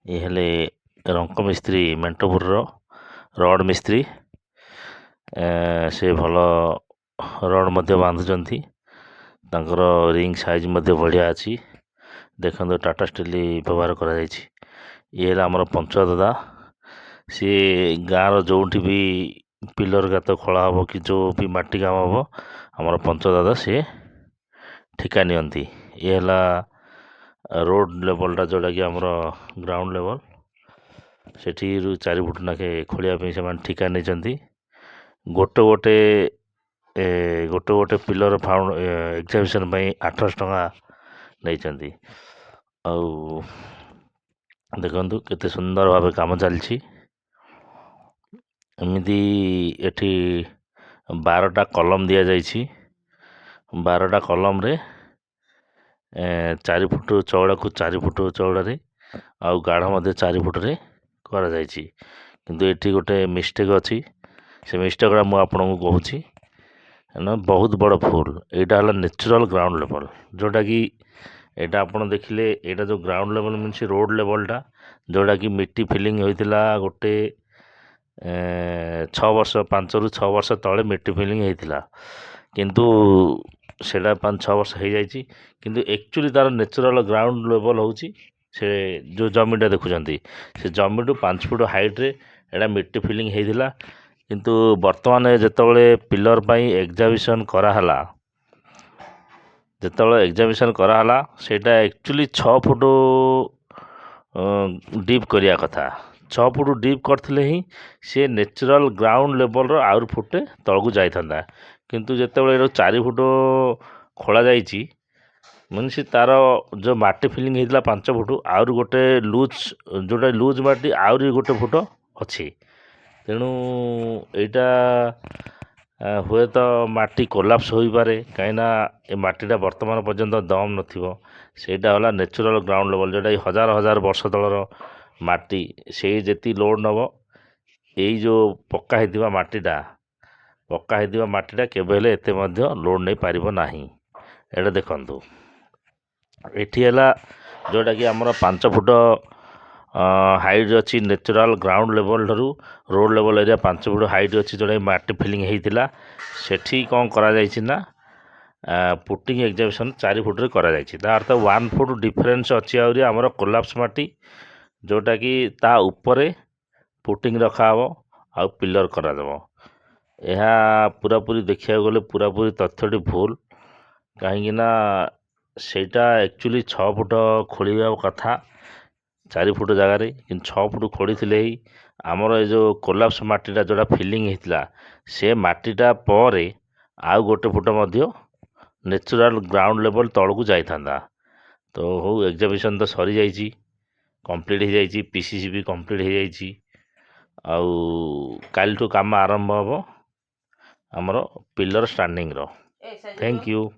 ये हेले रंक मिस्त्री मेंटपुर रड मिस्त्री से भल रड मध्य बांधुचंती तांकर रिंग साइज मध्य बढ़िया अच्छी देखो टाटा स्टील व्यवहार करा ये आमर पंच दादा सी गाँव जोटी भी पिलर गात खोला हम कि जो भी माटी काम हम आमर पंच दादा सी ठिका नियंती ये रोड लेवलटा जोटा कि आमर ग्राउंड लेवल सेठी 4 फुट नाखे खोलिया से ठिका नहीं गोटे गोटे गोटे गोटे पिलर फाउंड एग्जामिशन 800 टଙ୍କା नहीं देखु केते सुंदर भाव काम चलती एमती एठी 12टा कलम दि जाइए 12टा कलम रे 4 फुट चौड़ा को 4 फुट चौड़े आउ गाढ़ मध्य 4 फुट रे करा जाइछि किंतु एठी गोटे मिस्टेक अच्छी से मिस्टेकटा मुझे आपको कहूँ ना बहुत बड़ भूल यहाँ है नेचुरल ग्राउंड लेवल जोटा कि यहाँ आप देखिले यहाँ जो ग्राउंड लेवल मीन रोड लेवलटा जोटा कि मिट्टी फिलिंग होता गोटे 6 वर्ष 5 ରୁ 6 वर्ष तले मिट्टी फिलिंग होता किंतु सेटा 5-6 वर्ष हो जाइए किंतु एक्चुअली तार नेचुरल ग्राउंड लेवल होची से जो जमीटा देखुं से जमी टू 5 फुट हाइट्रे एटा मिट्टी फिलिंग होता किंतु बर्तमान जितेबाला पिलर एग्जामिशन कराला जितेबाला एग्जामिशन कराला सेटा एक्चुअली 6 फुट डीप करिया कथा 6 फुट डीप करथिले ही से नेचुरल ग्राउंड लेवल आउर फुटे तलकू जाइथंदा किंतु जितेबाला 4 फुट खोला जाइछि मीनस तार जो माटी फिलिंग होता 5 फुट आउर गोटे लूज जोटा लूज माटी आउरी गोटे फुट अच्छी तेणु यहाँ हुए तो माटी कोलाप्स हो पारे कहीं ए माटीटा वर्तमान पर्यंत दम नथिबो सेटा होला नेचुरल ग्राउंड लेवल जोटा हजार हजार वर्ष तलर माटी से जी लोड नब यही जो पक्का होता माटीटा केबे हेले एते मध्य लोड नहीं पारिबो नाही एटा देखंतु एठी है जोटा कि आमर 5 फुट हाइट अच्छी नेचुरल ग्राउंड लेवल ठारू road level area 5 foot height अच्छी जोटा माटी फिलिंग होता सेठी कौन करा जाइछि ना पुटिंग एग्जामिशन 4 फुट रे करा जाइछि ता अर्थ 1 फुट डिफरेंस अच्छी आउरी आमर कोलाप्स माटी जोटा कि ता उपरे पुटिंग रखा हो आ पिलर करा देबो यह पूरापूरी देखा गले पूरापूरी तथ्यटी भूल कहीं सेटा एक्चुअली 6 फुट खोलिया कथा 4 फुट जगार कि 6 फुट खोड़ी ही आमर ये जो कोलाप्स माटीटा जोटा फिलिंग होता से माटीटा पर आउ गोटे फुट मध्य नेचुरल ग्राउंड लेवल तलकू जाइथा तो हो एग्जामिशन तो सरी जाइए कंप्लीट हो जाइए पीसीसी भी कंप्लीट हो जाइए आउ काल काम आरंभ हम आमर pillar standing row thank you.